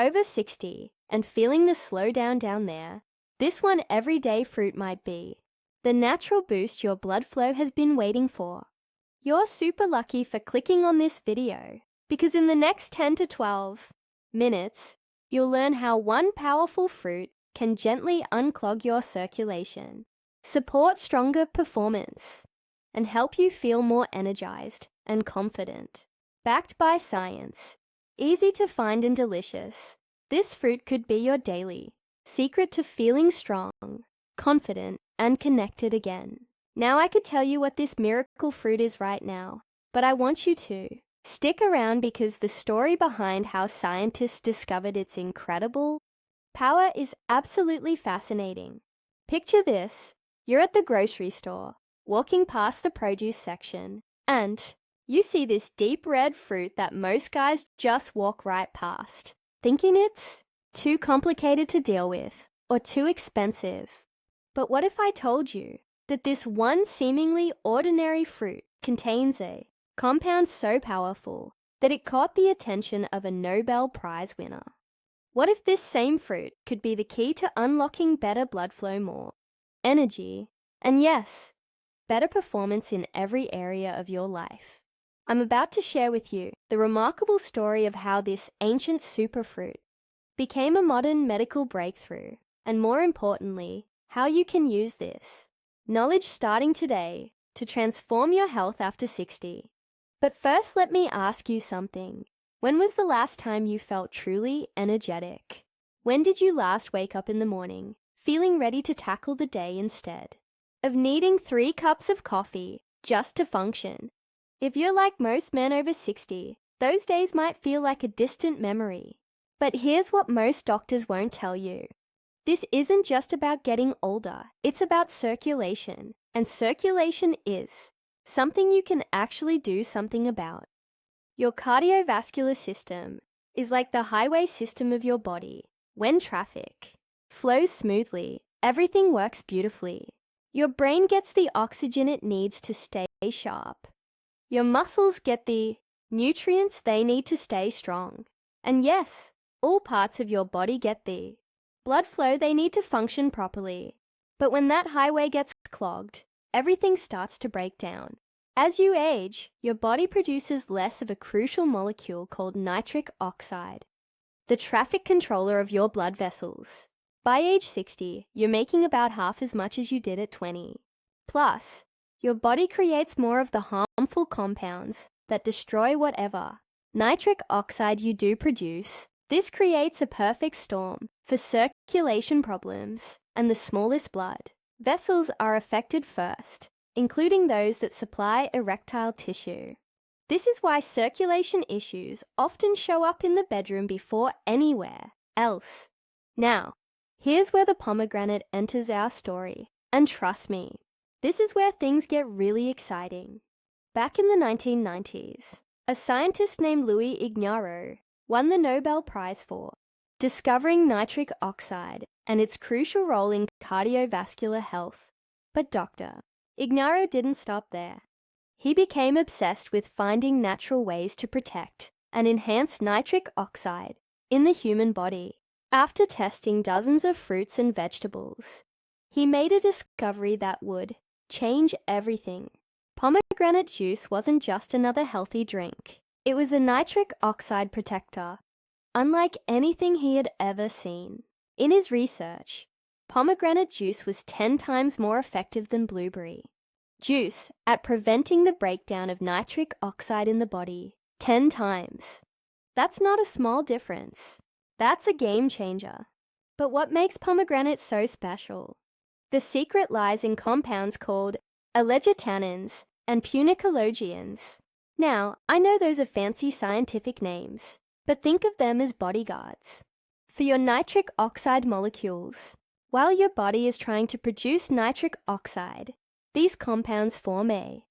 over 60 and feeling the slowdown down there, this one everyday fruit might be the natural boost your blood flow has been waiting for. You're super lucky for clicking on this video, because in the next 10 to 12 minutes, you'll learn how one powerful fruit can gently unclog your circulation, support stronger performance, and help you feel more energized and confident. Backed by science, easy to find and delicious, this fruit could be your daily secret to feeling strong, confident, and connected again. Now I could tell you what this miracle fruit is right now, but I want you to stick around because the story behind how scientists discovered its incredible power is absolutely fascinating. Picture this: you're at the grocery store, walking past the produce section, and you see this deep red fruit that most guys just walk right past, thinking it's too complicated to deal with or too expensive. But what if I told you that this one seemingly ordinary fruit contains a compound so powerful that it caught the attention of a Nobel Prize winner? What if this same fruit could be the key to unlocking better blood flow, more energy, and yes, better performance in every area of your life? I'm about to share with you the remarkable story of how this ancient superfruit became a modern medical breakthrough, and more importantly, how you can use this knowledge starting today to transform your health after 60. But first, let me ask you something. When was the last time you felt truly energetic? When did you last wake up in the morning feeling ready to tackle the day instead of needing 3 cups of coffee just to function? If you're like most men over 60, those days might feel like a distant memory. But here's what most doctors won't tell you. This isn't just about getting older, it's about circulation. And circulation is something you can actually do something about. Your cardiovascular system is like the highway system of your body. When traffic flows smoothly, everything works beautifully. Your brain gets the oxygen it needs to stay sharp. Your muscles get the nutrients they need to stay strong. And yes, all parts of your body get the blood flow they need to function properly. But when that highway gets clogged, everything starts to break down. As you age, your body produces less of a crucial molecule called nitric oxide, the traffic controller of your blood vessels. By age 60, you're making about half as much as you did at 20. Plus, your body creates more of the harmful compounds that destroy whatever nitric oxide you do produce. This creates a perfect storm for circulation problems, and the smallest blood vessels are affected first, including those that supply erectile tissue. This is why circulation issues often show up in the bedroom before anywhere else. Now, here's where the pomegranate enters our story, and trust me, this is where things get really exciting. Back in the 1990s, a scientist named Louis Ignarro won the Nobel Prize for discovering nitric oxide and its crucial role in cardiovascular health. But Dr. Ignarro didn't stop there. He became obsessed with finding natural ways to protect and enhance nitric oxide in the human body. After testing dozens of fruits and vegetables, he made a discovery that would change everything. Pomegranate juice wasn't just another healthy drink. It was a nitric oxide protector, unlike anything he had ever seen. In his research, pomegranate juice was 10 times more effective than blueberry juice at preventing the breakdown of nitric oxide in the body. 10 times. That's not a small difference. That's a game changer. But what makes pomegranate so special? The secret lies in compounds called allegitannins and punicologians. Now, I know those are fancy scientific names, but think of them as bodyguards for your nitric oxide molecules. While your body is trying to produce nitric oxide, these compounds form a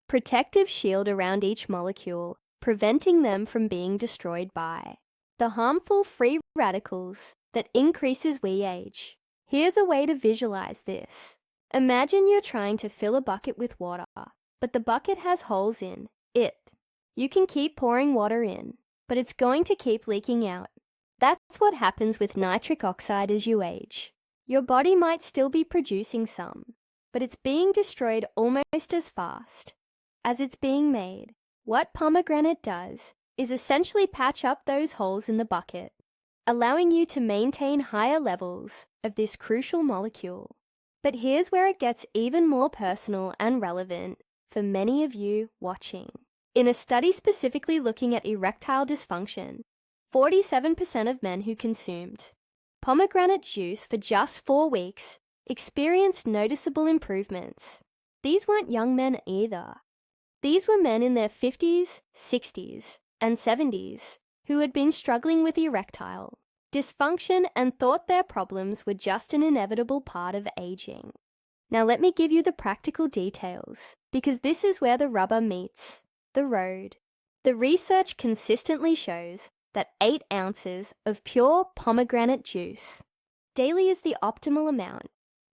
protective shield around each molecule, preventing them from being destroyed by the harmful free radicals that increase as we age. Here's a way to visualize this. Imagine you're trying to fill a bucket with water, but the bucket has holes in it. You can keep pouring water in, but it's going to keep leaking out. That's what happens with nitric oxide as you age. Your body might still be producing some, but it's being destroyed almost as fast as it's being made. What pomegranate does is essentially patch up those holes in the bucket, allowing you to maintain higher levels of this crucial molecule. But here's where it gets even more personal and relevant for many of you watching. In a study specifically looking at erectile dysfunction, 47% of men who consumed pomegranate juice for just 4 weeks experienced noticeable improvements. These weren't young men either. These were men in their 50s, 60s, and 70s who had been struggling with erectile dysfunction and thought their problems were just an inevitable part of aging. Now let me give you the practical details, because this is where the rubber meets the road. The research consistently shows that 8 ounces of pure pomegranate juice daily is the optimal amount.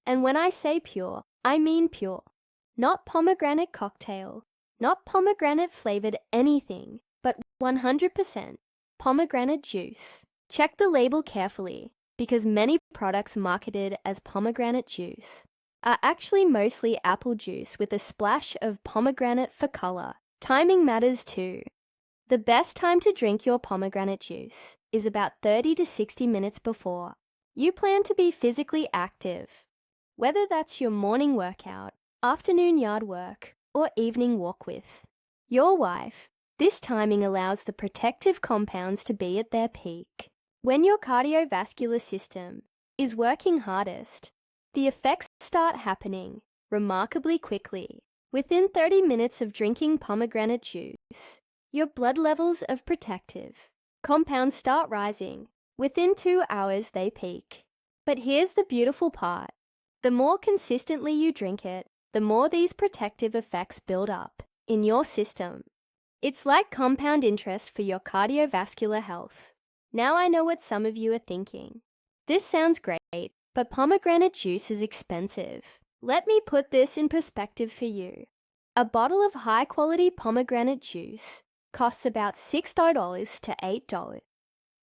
And when I say pure, I mean pure. Not pomegranate cocktail, not pomegranate flavored anything, but 100% pomegranate juice. Check the label carefully, because many products marketed as pomegranate juice are actually mostly apple juice with a splash of pomegranate for color. Timing matters too. The best time to drink your pomegranate juice is about 30 to 60 minutes before you plan to be physically active, whether that's your morning workout, afternoon yard work, or evening walk with your wife. This timing allows the protective compounds to be at their peak. When your cardiovascular system is working hardest, the effects start happening remarkably quickly. Within 30 minutes of drinking pomegranate juice, your blood levels of protective compounds start rising. Within 2 hours, they peak. But here's the beautiful part. The more consistently you drink it, the more these protective effects build up in your system. It's like compound interest for your cardiovascular health. Now I know what some of you are thinking. This sounds great, but pomegranate juice is expensive. Let me put this in perspective for you. A bottle of high-quality pomegranate juice costs about $6 to $8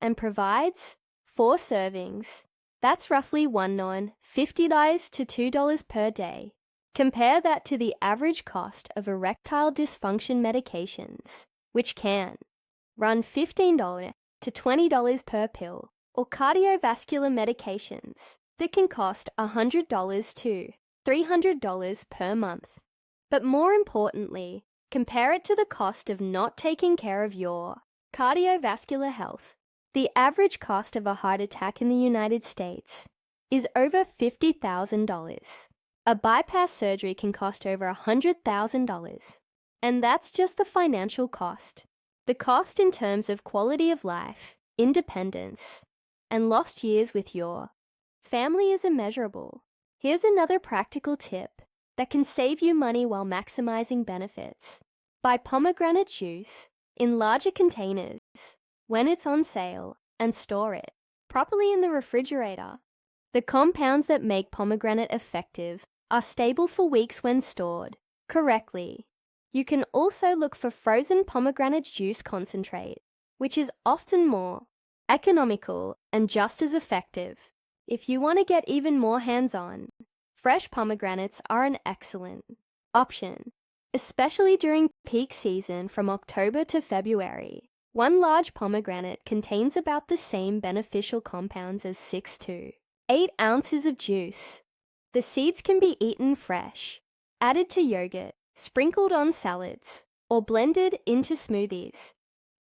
and provides 4 servings. That's roughly $50 to $2 per day. Compare that to the average cost of erectile dysfunction medications, which can run $15 to $20 per pill, or cardiovascular medications that can cost $100 to $300 per month. But more importantly, compare it to the cost of not taking care of your cardiovascular health. The average cost of a heart attack in the United States is over $50,000. A bypass surgery can cost over $100,000. And that's just the financial cost. The cost in terms of quality of life, independence, and lost years with your family is immeasurable. Here's another practical tip that can save you money while maximizing benefits. Buy pomegranate juice in larger containers when it's on sale and store it properly in the refrigerator. The compounds that make pomegranate effective are stable for weeks when stored correctly. You can also look for frozen pomegranate juice concentrate, which is often more economical and just as effective. If you want to get even more hands-on, fresh pomegranates are an excellent option, especially during peak season from October to February. 1 large pomegranate contains about the same beneficial compounds as 6 to 8 ounces of juice. The seeds can be eaten fresh, added to yogurt, sprinkled on salads, or blended into smoothies.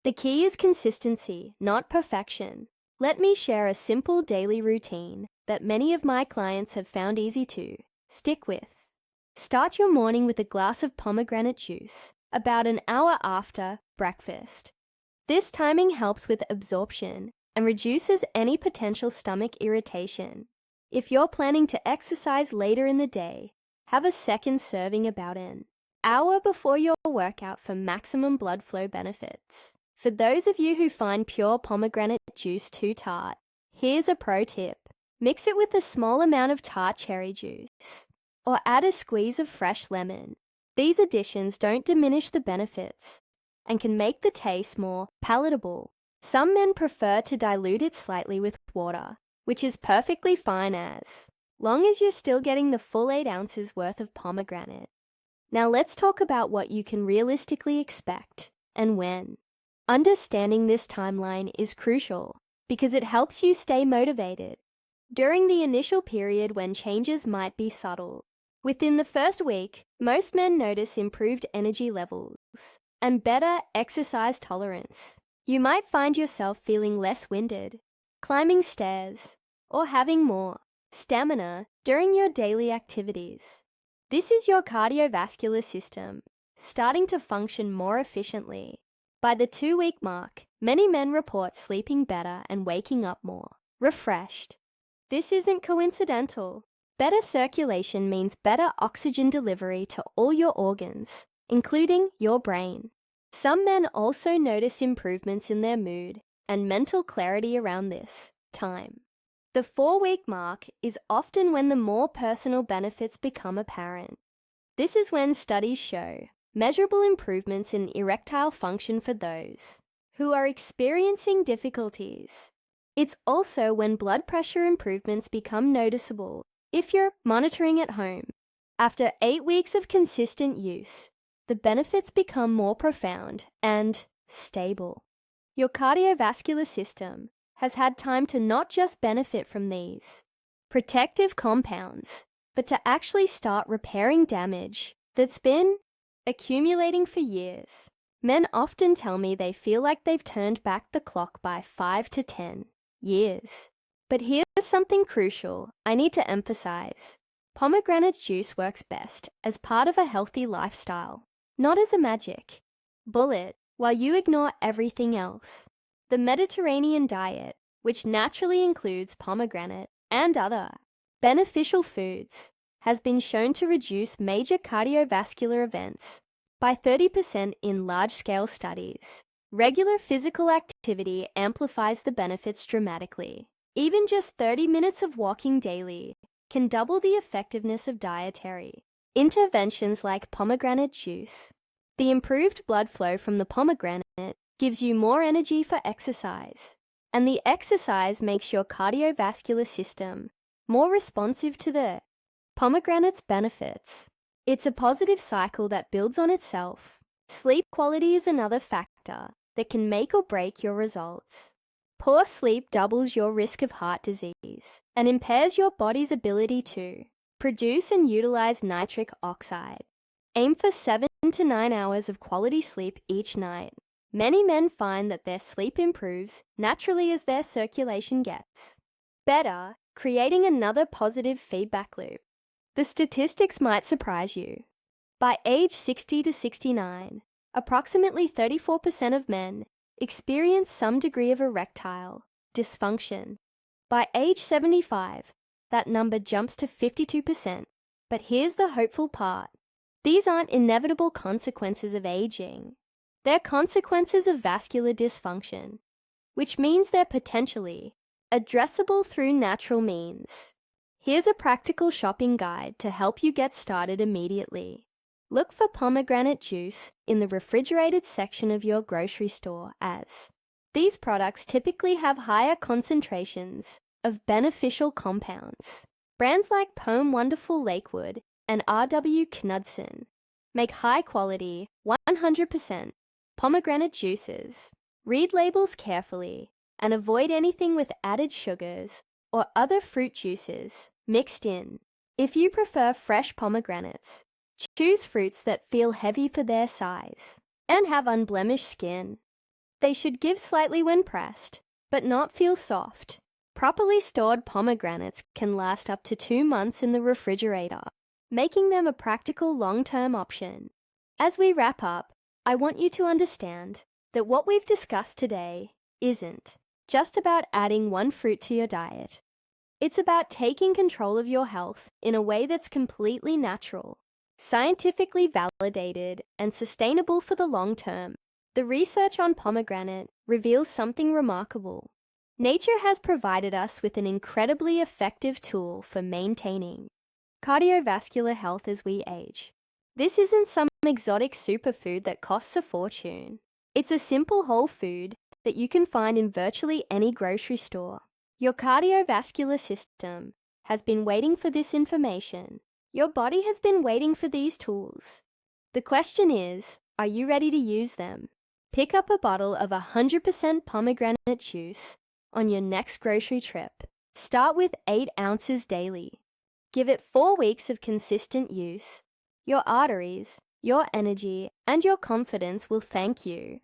The key is consistency, not perfection. Let me share a simple daily routine that many of my clients have found easy to stick with. Start your morning with a glass of pomegranate juice about an hour after breakfast. This timing helps with absorption and reduces any potential stomach irritation. If you're planning to exercise later in the day, have a second serving about an hour before your workout for maximum blood flow benefits. For those of you who find pure pomegranate juice too tart, here's a pro tip. Mix it with a small amount of tart cherry juice, or add a squeeze of fresh lemon. These additions don't diminish the benefits and can make the taste more palatable. Some men prefer to dilute it slightly with water, which is perfectly fine as long as you're still getting the full 8 ounces worth of pomegranate. Now let's talk about what you can realistically expect and when. Understanding this timeline is crucial because it helps you stay motivated during the initial period when changes might be subtle. Within the first week, most men notice improved energy levels and better exercise tolerance. You might find yourself feeling less winded, climbing stairs, or having more stamina during your daily activities. This is your cardiovascular system starting to function more efficiently. By the 2-week mark, many men report sleeping better and waking up more refreshed. This isn't coincidental. Better circulation means better oxygen delivery to all your organs, including your brain. Some men also notice improvements in their mood and mental clarity around this time. The 4-week mark is often when the more personal benefits become apparent. This is when studies show measurable improvements in erectile function for those who are experiencing difficulties. It's also when blood pressure improvements become noticeable if you're monitoring at home. After 8 weeks of consistent use, the benefits become more profound and stable. Your cardiovascular system has had time to not just benefit from these protective compounds, but to actually start repairing damage that's been accumulating for years. Men often tell me they feel like they've turned back the clock by 5 to 10 years. But here's something crucial I need to emphasize. Pomegranate juice works best as part of a healthy lifestyle, not as a magic bullet, while you ignore everything else. The Mediterranean diet, which naturally includes pomegranate and other beneficial foods, has been shown to reduce major cardiovascular events by 30% in large-scale studies. Regular physical activity amplifies the benefits dramatically. Even just 30 minutes of walking daily can double the effectiveness of dietary interventions like pomegranate juice. The improved blood flow from the pomegranate gives you more energy for exercise, and the exercise makes your cardiovascular system more responsive to the pomegranate's benefits. It's a positive cycle that builds on itself. Sleep quality is another factor that can make or break your results. Poor sleep doubles your risk of heart disease and impairs your body's ability to produce and utilize nitric oxide. Aim for 7 to 9 hours of quality sleep each night. Many men find that their sleep improves naturally as their circulation gets better, creating another positive feedback loop. The statistics might surprise you. By age 60 to 69, approximately 34% of men experience some degree of erectile dysfunction. By age 75, that number jumps to 52%. But here's the hopeful part. These aren't inevitable consequences of aging. They're consequences of vascular dysfunction, which means they're potentially addressable through natural means. Here's a practical shopping guide to help you get started immediately. Look for pomegranate juice in the refrigerated section of your grocery store, as these products typically have higher concentrations of beneficial compounds. Brands like Poem Wonderful Lakewood and R.W. Knudsen make high-quality, 100% pomegranate juices. Read labels carefully and avoid anything with added sugars or other fruit juices mixed in. If you prefer fresh pomegranates, choose fruits that feel heavy for their size and have unblemished skin. They should give slightly when pressed, but not feel soft. Properly stored pomegranates can last up to 2 months in the refrigerator, making them a practical long-term option. As we wrap up, I want you to understand that what we've discussed today isn't just about adding one fruit to your diet. It's about taking control of your health in a way that's completely natural, scientifically validated, and sustainable for the long term. The research on pomegranate reveals something remarkable. Nature has provided us with an incredibly effective tool for maintaining cardiovascular health as we age. This isn't some exotic superfood that costs a fortune. It's a simple whole food that you can find in virtually any grocery store. Your cardiovascular system has been waiting for this information. Your body has been waiting for these tools. The question is, are you ready to use them? Pick up a bottle of 100% pomegranate juice on your next grocery trip. Start with 8 ounces daily. Give it 4 weeks of consistent use. Your arteries, your energy, and your confidence will thank you.